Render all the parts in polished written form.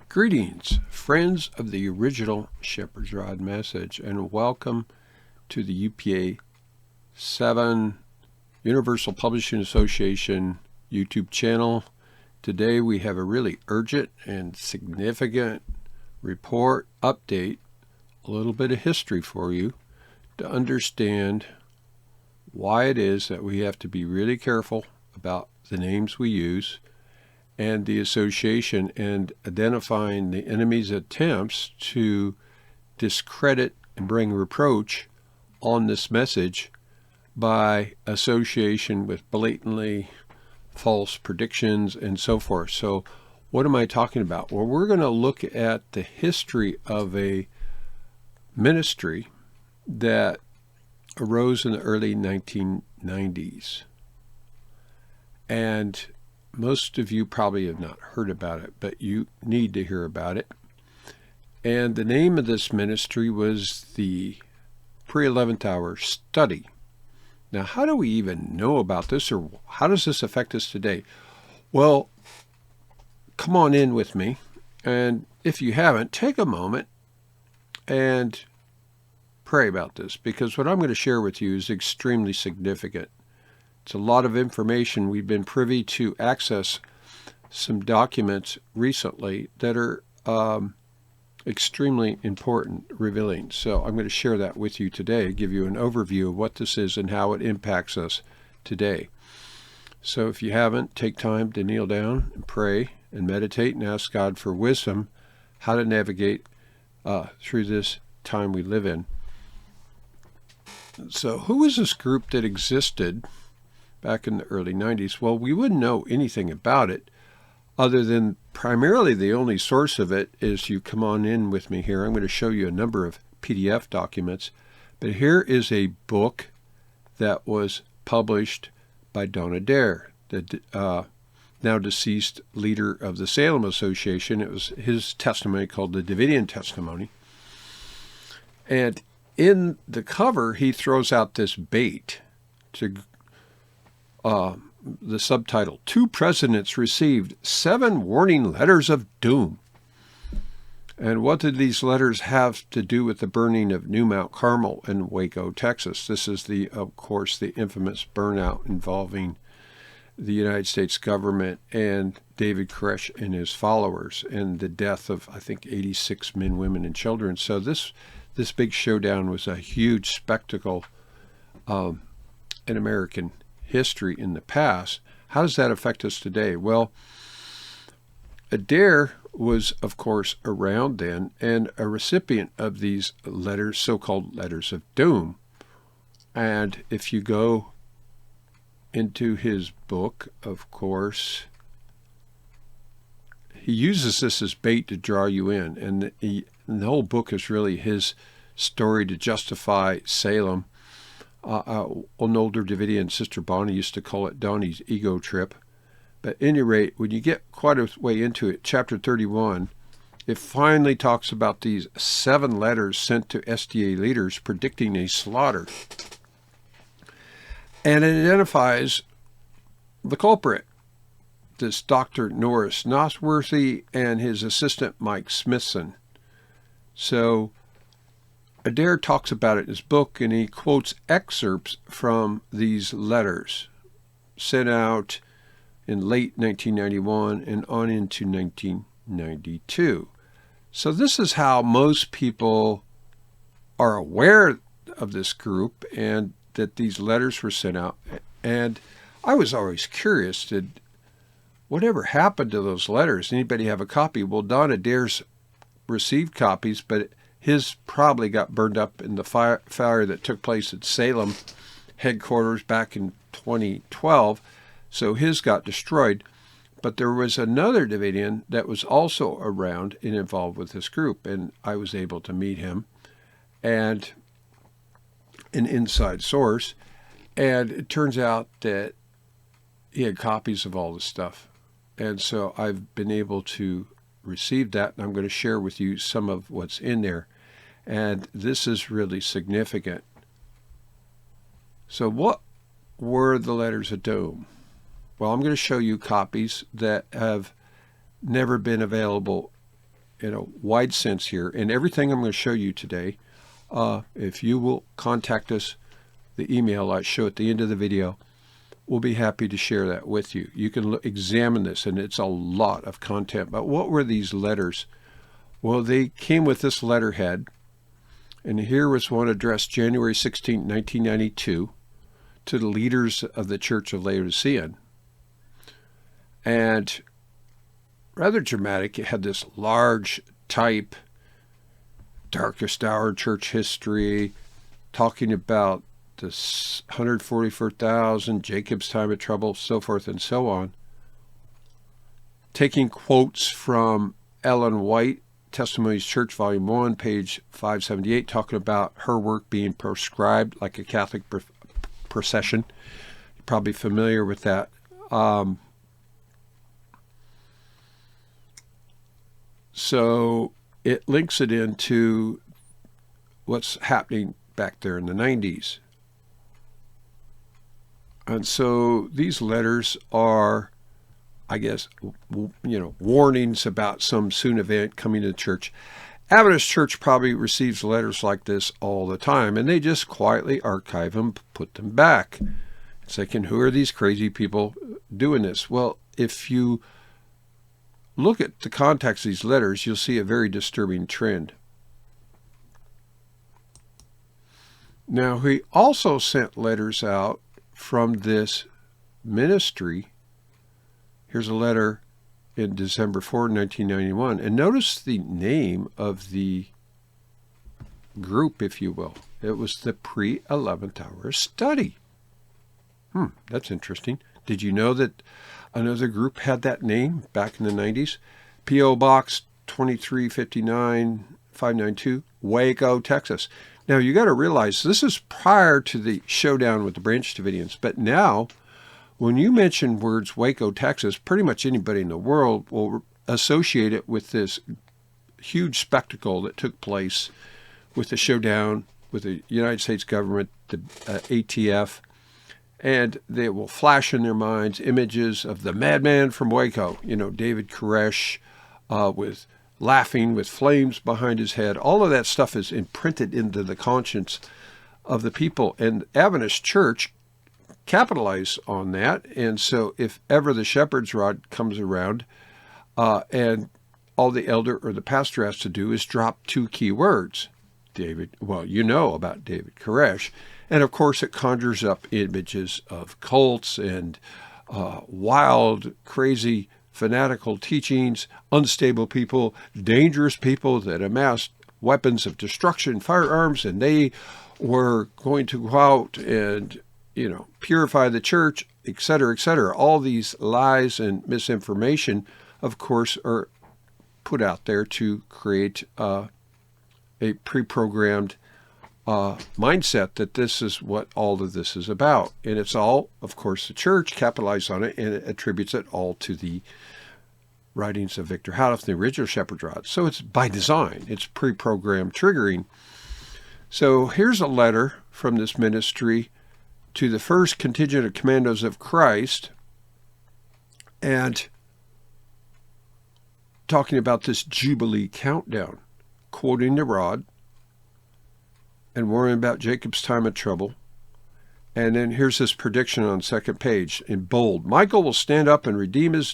Greetings, friends of the original Shepherd's Rod message, and welcome to the UPA 7 Universal Publishing Association YouTube channel. Today we have a really urgent and significant report update, a little bit of history for you to understand why it is that we have to be really careful about the names we use and the association, and identifying the enemy's attempts to discredit and bring reproach on this message by association with blatantly false predictions and so forth. So what am I talking about? Well, we're going to look at the history of a ministry that arose in the early 1990s. And most of you probably have not heard about it, but you need to hear about it. And the name of this ministry was the pre-11th hour study. Now, how do we even know about this, or how does this affect us today? Well, come on in with me. And if you haven't, take a moment and pray about this, because what I'm going to share with you is extremely significant. It's a lot of information. We've been privy to access some documents recently that are extremely important, revealing. So I'm going to share that with you today, give you an overview of what this is and how it impacts us today. So if you haven't, take time to kneel down and pray and meditate and ask God for wisdom, how to navigate through this time we live in. So who is this group that existed back in the early 90s? Well, we wouldn't know anything about it other than primarily the only source of it is, you come on in with me here. I'm going to show you a number of PDF documents, but here is a book that was published by Don Adair, the now deceased leader of the Salem Association. It was his testimony called the Davidian Testimony. And in the cover, he throws out this bait to the subtitle, 2 presidents received 7 warning letters of doom. And what did these letters have to do with the burning of New Mount Carmel in Waco, Texas? This is, of course, the infamous burnout involving the United States government and David Koresh and his followers, and the death of, I think, 86 men, women, and children. So this big showdown was a huge spectacle in American history in the past. How does that affect us today? Well, Adair was, of course, around then and a recipient of these letters, so-called letters of doom. And if you go into his book, of course, he uses this as bait to draw you in. And the whole book is really his story to justify Salem. An older Davidian, Sister Bonnie, used to call it Donnie's ego trip. But at any rate, when you get quite a way into it, chapter 31, it finally talks about these 7 letters sent to SDA leaders predicting a slaughter. And it identifies the culprit, this Dr. Norris Nosworthy and his assistant Mike Smithson. So Adair talks about it in his book, and he quotes excerpts from these letters sent out in late 1991 and on into 1992. So this is how most people are aware of this group and that these letters were sent out. And I was always curious, did whatever happened to those letters? Anybody have a copy? Well, Don Adair's received copies, but his probably got burned up in the fire that took place at Salem headquarters back in 2012, so his got destroyed. But there was another Davidian that was also around and involved with this group, and I was able to meet him, and an inside source, and it turns out that he had copies of all this stuff. And so I've been able to receive that, and I'm going to share with you some of what's in there. And this is really significant. So what were the letters of doom? Well, I'm going to show you copies that have never been available in a wide sense here. And everything I'm going to show you today, if you will contact us, the email I show at the end of the video, we'll be happy to share that with you. You can examine this, and it's a lot of content. But what were these letters? Well, they came with this letterhead, and here was one addressed January 16, 1992, to the leaders of the Church of Laodicea. And rather dramatic, it had this large type, darkest hour in church history, talking about this 144,000, Jacob's time of trouble, so forth and so on. Taking quotes from Ellen White, Testimonies Church, Volume 1, page 578, talking about her work being proscribed like a Catholic procession. You're probably familiar with that. So it links it into what's happening back there in the 90s. And so these letters are, I guess, warnings about some soon event coming to the church. Adventist Church probably receives letters like this all the time, and they just quietly archive them, put them back. It's thinking, who are these crazy people doing this? Well, if you look at the context of these letters, you'll see a very disturbing trend. Now, he also sent letters out from this ministry. Here's a letter in December 4, 1991. And notice the name of the group, if you will. It was the pre-11th hour study. That's interesting. Did you know that another group had that name back in the 90s? P.O. Box 2359 592, Waco, Texas. Now, you got to realize this is prior to the showdown with the Branch Davidians. But now, when you mention words Waco, Texas, pretty much anybody in the world will associate it with this huge spectacle that took place with the showdown with the United States government, the ATF, and they will flash in their minds images of the madman from Waco, David Koresh, with laughing with flames behind his head. All of that stuff is imprinted into the conscience of the people. And Adventist Church capitalized on that. And so if ever the shepherd's rod comes around, and all the elder or the pastor has to do is drop two key words. David, well, you know about David Koresh. And of course it conjures up images of cults and wild, crazy, fanatical teachings, unstable people, dangerous people that amassed weapons of destruction, firearms, and they were going to go out and, purify the church, etc., etc. All these lies and misinformation, of course, are put out there to create a pre-programmed mindset that this is what all of this is about. And it's all, of course, the church capitalized on it, and it attributes it all to the writings of Victor Houteff, the original Shepherd's Rod. So it's by design. It's pre-programmed triggering. So here's a letter from this ministry to the first contingent of commandos of Christ, and talking about this Jubilee countdown, quoting the rod, and worrying about Jacob's time of trouble. And then here's this prediction on the second page in bold. Michael will stand up and redeem his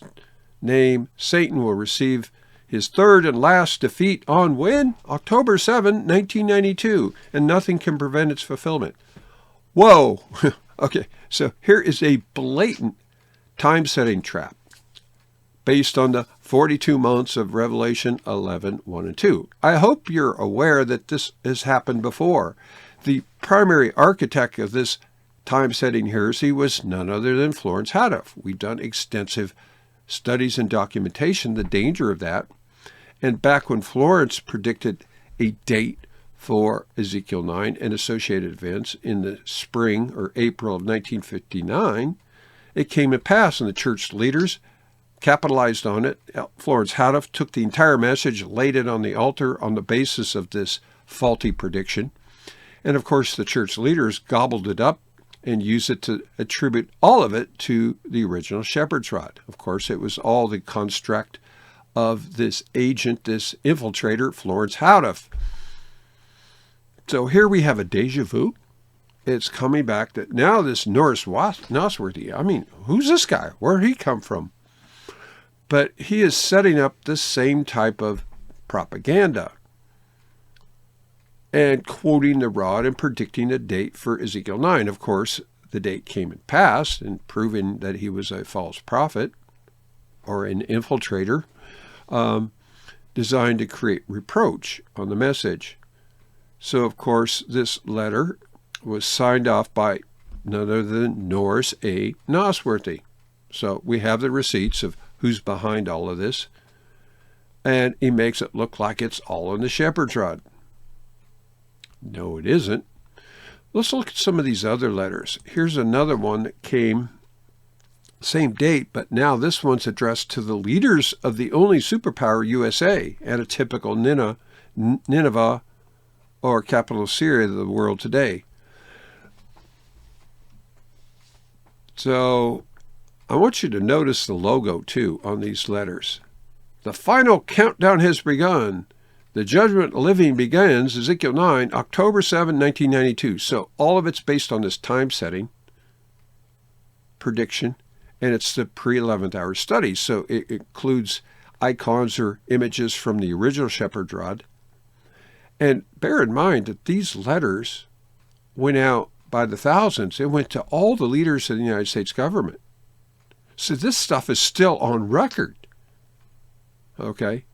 name. Satan will receive his third and last defeat on when? October 7, 1992. And nothing can prevent its fulfillment. Whoa. Okay, so here is a blatant time-setting trap based on the 42 months of Revelation 11, 1 and 2. I hope you're aware that this has happened before. The primary architect of this time-setting heresy was none other than Florence Houteff. We've done extensive studies and documentation, the danger of that. And back when Florence predicted a date for Ezekiel 9 and associated events in the spring or April of 1959, it came to pass, and the church leaders capitalized on it. Florence Houteff took the entire message, laid it on the altar on the basis of this faulty prediction. And of course, the church leaders gobbled it up and used it to attribute all of it to the original Shepherd's Rod. Of course, it was all the construct of this agent, this infiltrator, Florence Houteff. So here we have a deja vu. It's coming back that now this Norris Nosworthy, I mean, who's this guy? Where did he come from? But he is setting up the same type of propaganda and quoting the rod and predicting a date for Ezekiel 9. Of course, the date came and passed, and proving that he was a false prophet or an infiltrator designed to create reproach on the message. So, of course, this letter was signed off by none other than Norris A. Nosworthy. So we have the receipts of who's behind all of this, and he makes it look like it's all in the shepherd's rod. No, it isn't. Let's look at some of these other letters. Here's another one that came same date, but now this one's addressed to the leaders of the only superpower, USA, and a typical Nineveh or capital Syria of the world today. So I want you to notice the logo, too, on these letters. The final countdown has begun. The judgment living begins, Ezekiel 9, October 7, 1992. So all of it's based on this time setting, prediction, and it's the pre-11th hour study. So it includes icons or images from the original shepherd's rod. And bear in mind that these letters went out by the thousands. It went to all the leaders of the United States government. So this stuff is still on record. Okay?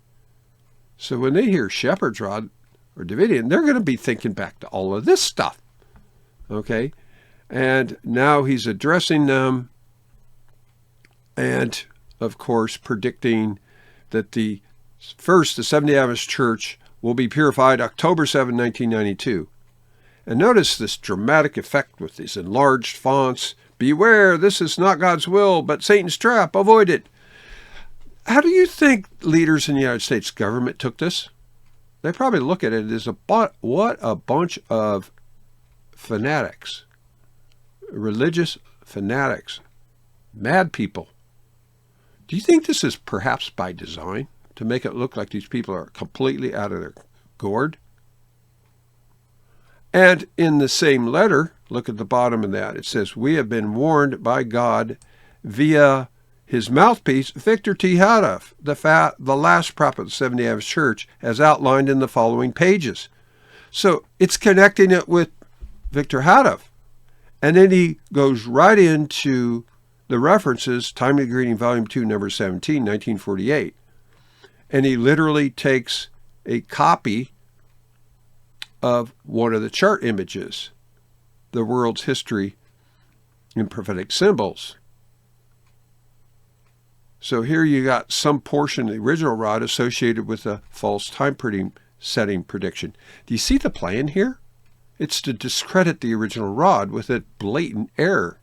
So when they hear shepherd's rod or Davidian, they're going to be thinking back to all of this stuff. Okay? And now he's addressing them and, of course, predicting that the 70th Adventist Church will be purified October 7, 1992. And notice this dramatic effect with these enlarged fonts. Beware, this is not God's will, but Satan's trap. Avoid it. How do you think leaders in the United States government took this? They probably look at it as what a bunch of fanatics, religious fanatics, mad people. Do you think this is perhaps by design to make it look like these people are completely out of their gourd? And in the same letter, look at the bottom of that. It says, we have been warned by God via his mouthpiece, Victor T. Houteff, the last prophet of the 70th Adventist Church, as outlined in the following pages. So it's connecting it with Victor Houteff. And then he goes right into the references, Timely Greeting, Volume 2, Number 17, 1948. And he literally takes a copy of one of the chart images, the world's history in prophetic symbols. So here you got some portion of the original rod associated with a false time setting prediction. Do you see the plan here? It's to discredit the original rod with a blatant error.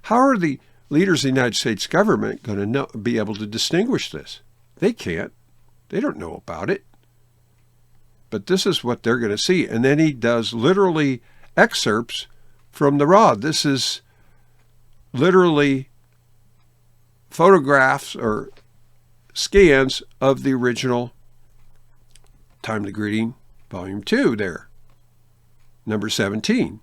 How are the leaders of the United States government going to be able to distinguish this? They can't. They don't know about it. But this is what they're going to see. And then he does literally excerpts from the rod. This is literally photographs or scans of the original Timely Greeting, Volume 2 there, number 17.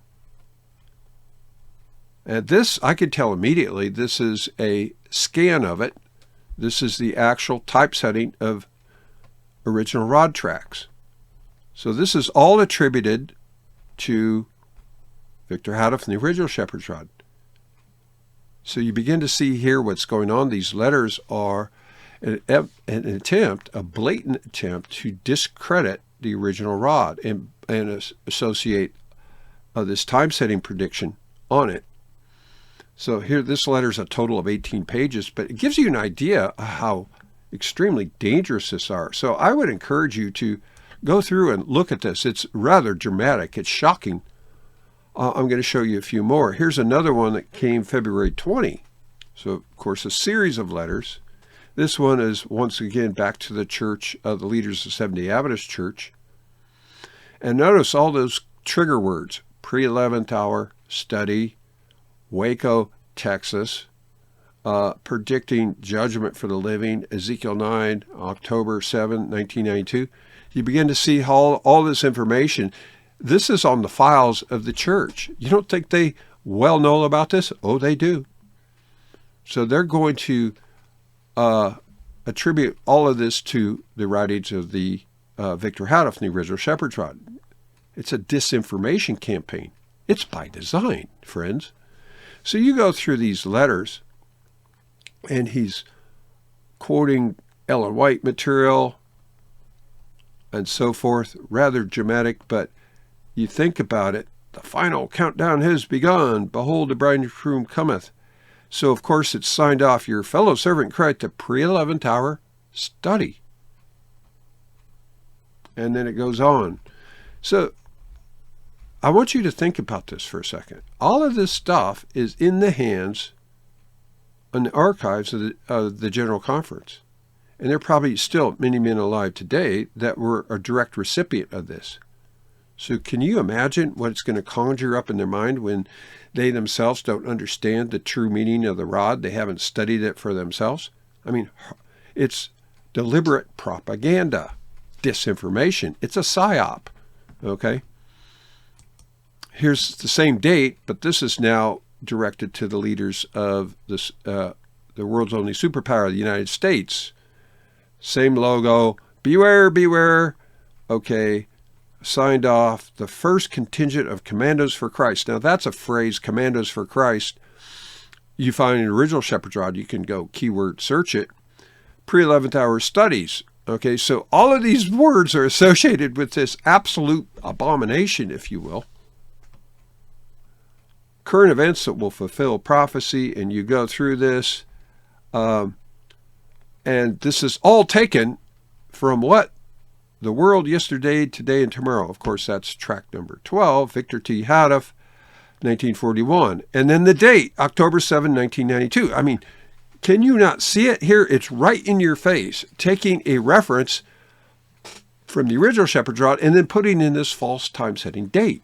And this, I could tell immediately, this is a scan of it. This is the actual typesetting of original rod tracks. So this is all attributed to Victor Houteff and the original shepherd's rod. So you begin to see here what's going on. These letters are an attempt, a blatant attempt to discredit the original rod and associate this time-setting prediction on it. So here, this letter is a total of 18 pages, but it gives you an idea of how extremely dangerous this are. So I would encourage you to go through and look at this. It's rather dramatic. It's shocking. I'm going to show you a few more. Here's another one that came February 20. So, of course, a series of letters. This one is, once again, back to the church of the leaders of 70th Adventist Church. And notice all those trigger words: pre-11th hour, study, Waco, Texas, predicting judgment for the living, Ezekiel 9, October 7, 1992. You begin to see how all this information, this is on the files of the church. You don't think they well know about this? Oh, they do. So they're going to attribute all of this to the writings of the Victor Houteff, the original Shepherd's Rod. It's a disinformation campaign. It's by design, friends. So you go through these letters, and he's quoting Ellen White material and so forth, rather dramatic, but you think about it, the final countdown has begun. Behold, the bridegroom cometh. So, of course, it's signed off, your fellow servant Christ, the pre-11th hour study. And then it goes on. So, I want you to think about this for a second. All of this stuff is in the hands and the archives of the General Conference. And there are probably still many men alive today that were a direct recipient of this. So can you imagine what it's going to conjure up in their mind when they themselves don't understand the true meaning of the rod? They haven't studied it for themselves. I mean, it's deliberate propaganda, disinformation. It's a psyop, okay? Here's the same date, but this is now directed to the leaders of this, the world's only superpower, the United States. Same logo. Beware, beware. Okay. Signed off, the first contingent of Commandos for Christ. Now, that's a phrase, Commandos for Christ. You find an original Shepherd's Rod. You can go keyword search it. Pre-11th hour studies. Okay, so all of these words are associated with this absolute abomination, if you will. Current events that will fulfill prophecy, and you go through this. And this is all taken from what? The World Yesterday, Today, and Tomorrow. Of course, that's track number 12, Victor T. Houteff, 1941. And then the date, October 7, 1992. I mean, can you not see it here? It's right in your face, taking a reference from the original Shepherd's Rod and then putting in this false time-setting date.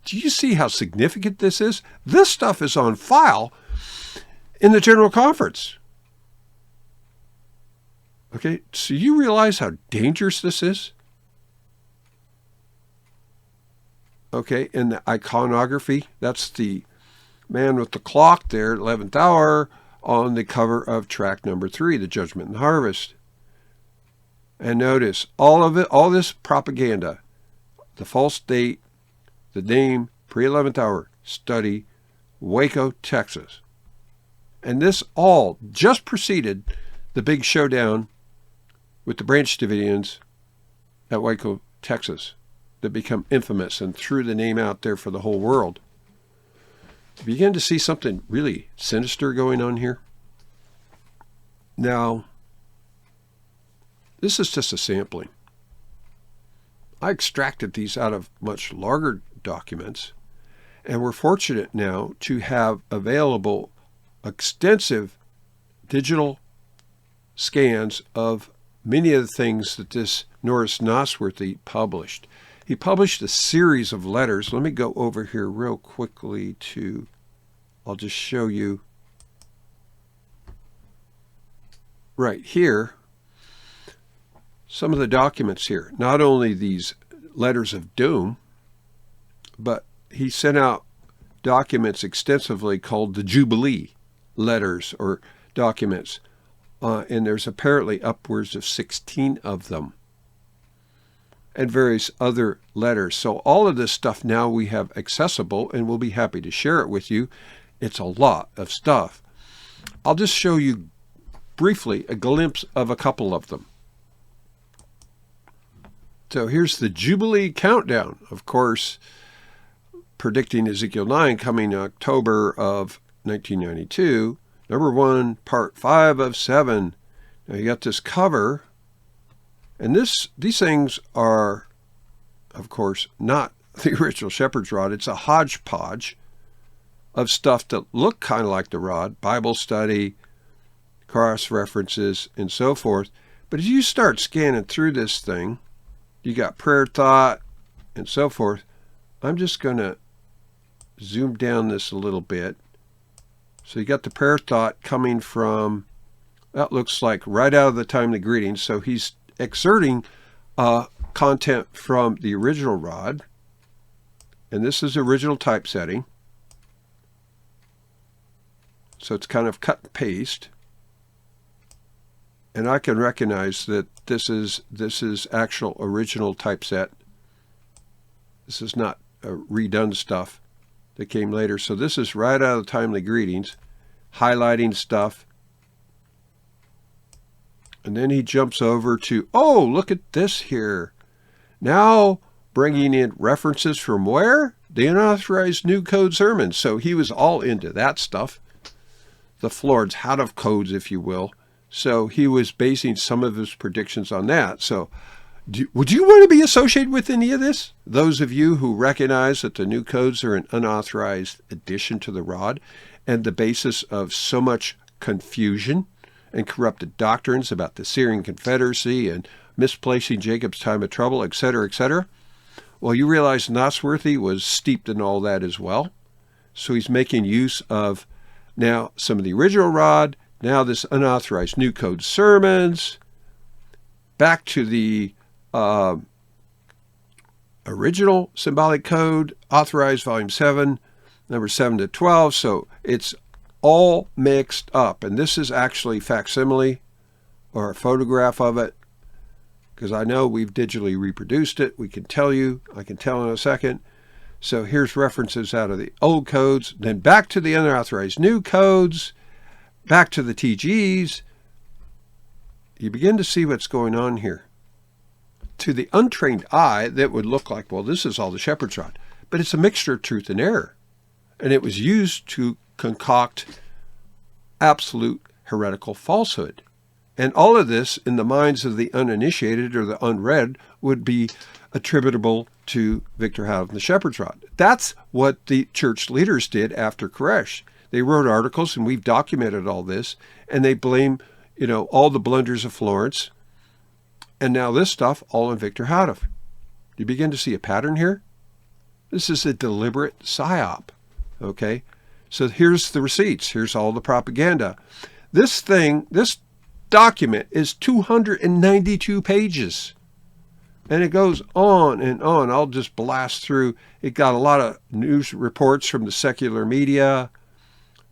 Do you see how significant this is? This stuff is on file in the General Conference. Okay, so you realize how dangerous this is? Okay, and the iconography, that's the man with the clock there, 11th hour, on the cover of track number 3, The Judgment and Harvest. And notice, all of it, all this propaganda, the false date, the name, pre-11th hour, study, Waco, Texas. And this all just preceded the big showdown with the Branch Davidians at Waco, Texas, that become infamous and threw the name out there for the whole world. You begin to see something really sinister going on here. Now, this is just a sampling. I extracted these out of much larger documents, and we're fortunate now to have available extensive digital scans of many of the things that this Norris Nosworthy published. He published a series of letters. Let me go over here real quickly to, I'll just show you right here some of the documents here. Not only these letters of doom, but he sent out documents extensively called the Jubilee letters or documents. And there's apparently upwards of 16 of them. And various other letters. So all of this stuff now we have accessible, and we'll be happy to share it with you. It's a lot of stuff. I'll just show you briefly a glimpse of a couple of them. So here's the Jubilee countdown. Of course, predicting Ezekiel 9 coming October of 1992. Number 1, part 5 of 7. Now you got this cover, and these things are, of course, not the original Shepherd's Rod. It's a hodgepodge of stuff that look kind of like the rod, Bible study, cross references, and so forth. But as you start scanning through this thing, you got prayer thought and so forth. I'm just going to zoom down this a little bit So you got the prayer thought coming from, that looks like right out of the timely greetings. So he's exerting content from the original rod. And this is original typesetting. So it's kind of cut and paste. And I can recognize that this is actual original typeset. This is not redone stuff that came later. So this is right out of the timely greetings, highlighting stuff. And then he jumps over to, oh, look at this here. Now bringing in references from where? The unauthorized new code sermons. So he was all into that stuff. The Florence How of codes, if you will. So he was basing some of his predictions on that. So would you want to be associated with any of this? Those of you who recognize that the new codes are an unauthorized addition to the rod and the basis of so much confusion and corrupted doctrines about the Syrian Confederacy and misplacing Jacob's time of trouble, etc., etc. Well, you realize Nosworthy was steeped in all that as well. So he's making use of now some of the original rod, now this unauthorized new code sermons, back to the original symbolic code, authorized volume 7, number 7 to 12. So it's all mixed up. And this is actually facsimile or a photograph of it, because I know we've digitally reproduced it. We can tell you. I can tell in a second. So here's references out of the old codes, then back to the unauthorized new codes, back to the TGs. You begin to see what's going on here. To the untrained eye, that would look like, well, this is all the shepherd's rod. But it's a mixture of truth and error. And it was used to concoct absolute heretical falsehood. And all of this, in the minds of the uninitiated or the unread, would be attributable to Victor Houghton, the shepherd's rod. That's what the church leaders did after Koresh. They wrote articles, and we've documented all this, and they blame, all the blunders of Florence, and now this stuff all on Victor Houghton. You begin to see a pattern here? This is a deliberate psyop, okay? So here's the receipts. Here's all the propaganda. This document is 292 pages. And it goes on and on. I'll just blast through. It got a lot of news reports from the secular media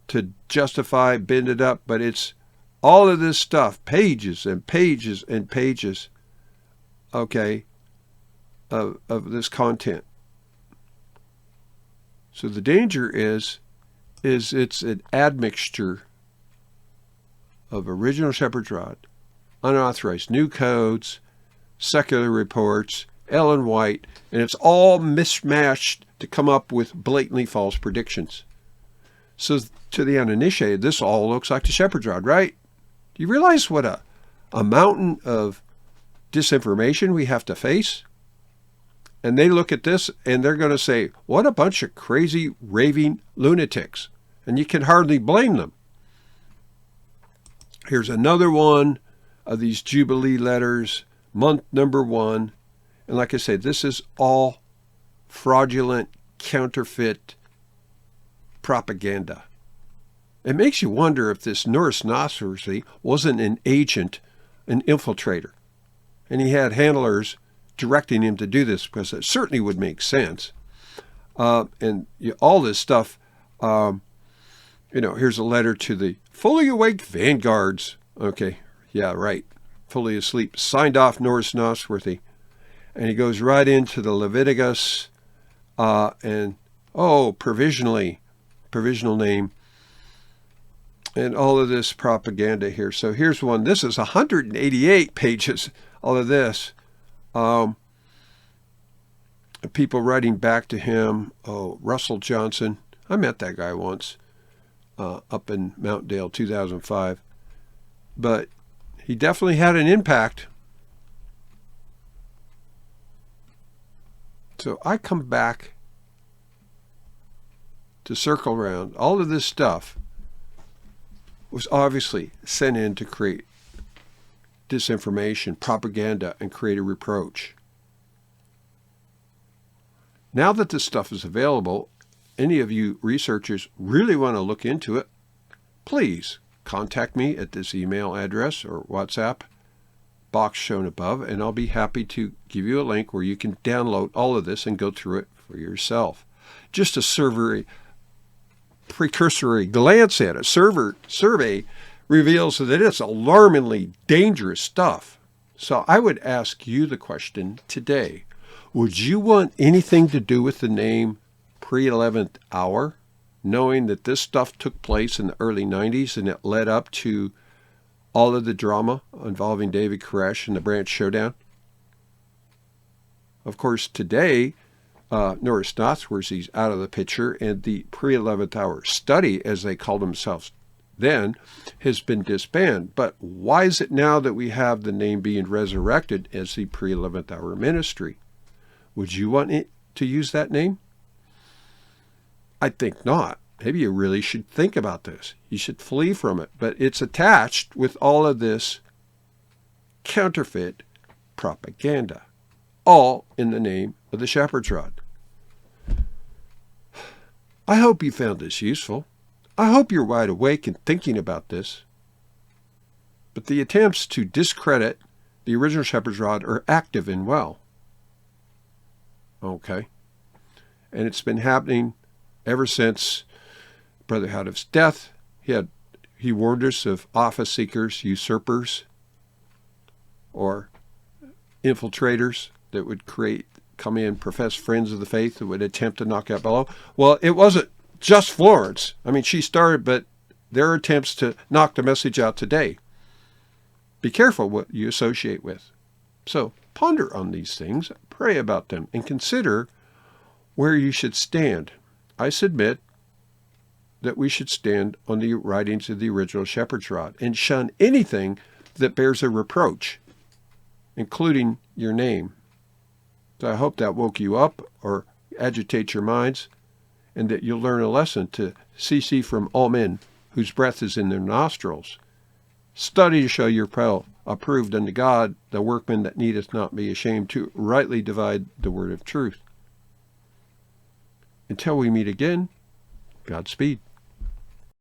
to justify, bend it up. But it's all of this stuff, pages and pages and pages, okay, of this content. So the danger is it's an admixture of original shepherd's rod, unauthorized new codes, secular reports, Ellen White, and it's all mismatched to come up with blatantly false predictions. So to the uninitiated, this all looks like the shepherd's rod, right? Do you realize what a mountain of disinformation we have to face? And they look at this and they're going to say, what a bunch of crazy, raving lunatics. And you can hardly blame them. Here's another one of these Jubilee letters, month number 1. And like I said, this is all fraudulent, counterfeit propaganda. It makes you wonder if this Norris Nosworthy wasn't an agent, an infiltrator. And he had handlers directing him to do this, because it certainly would make sense. All this stuff, here's a letter to the fully awake vanguards. Okay, yeah, right. Fully asleep. Signed off Norris Nosworthy. And he goes right into the Leviticus provisional name, and all of this propaganda here. So here's one. This is 188 pages, all of this. People writing back to him. Oh, Russell Johnson. I met that guy once up in Mount Dale, 2005. But he definitely had an impact. So I come back to circle around. All of this stuff was obviously sent in to create disinformation, propaganda, and create a reproach. Now that this stuff is available, any of you researchers really want to look into it, please contact me at this email address or WhatsApp box shown above, and I'll be happy to give you a link where you can download all of this and go through it for yourself. Just a precursory glance at a survey reveals that it's alarmingly dangerous stuff. So I would ask you the question today. Would you want anything to do with the name pre-11th hour, knowing that this stuff took place in the early 90s and it led up to all of the drama involving David Koresh and the Branch Showdown? Of course, today, Norris Nosworthy's out of the picture, and the pre-11th hour study, as they called themselves then, has been disbanded. But why is it now that we have the name being resurrected as the pre-11th hour ministry? Would you want it to use that name? I think not. Maybe you really should think about this. You should flee from it. But it's attached with all of this counterfeit propaganda, all in the name of the shepherd's rod. I hope you found this useful. I hope you're wide awake and thinking about this. But the attempts to discredit the original shepherd's rod are active and well. Okay? And it's been happening ever since Brother Howdett's death. He warned us of office seekers, usurpers, or infiltrators that would come in, profess friends of the faith that would attempt to knock out Bellow. Well, it wasn't just Florence. I mean, she started, but there are attempts to knock the message out today. Be careful what you associate with. So ponder on these things, pray about them, and consider where you should stand. I submit that we should stand on the writings of the original shepherd's rod and shun anything that bears a reproach, including your name. So I hope that woke you up or agitate your minds, and that you'll learn a lesson to cease from all men whose breath is in their nostrils. Study to show your approved unto God, the workman that needeth not be ashamed, to rightly divide the word of truth. Until we meet again, Godspeed.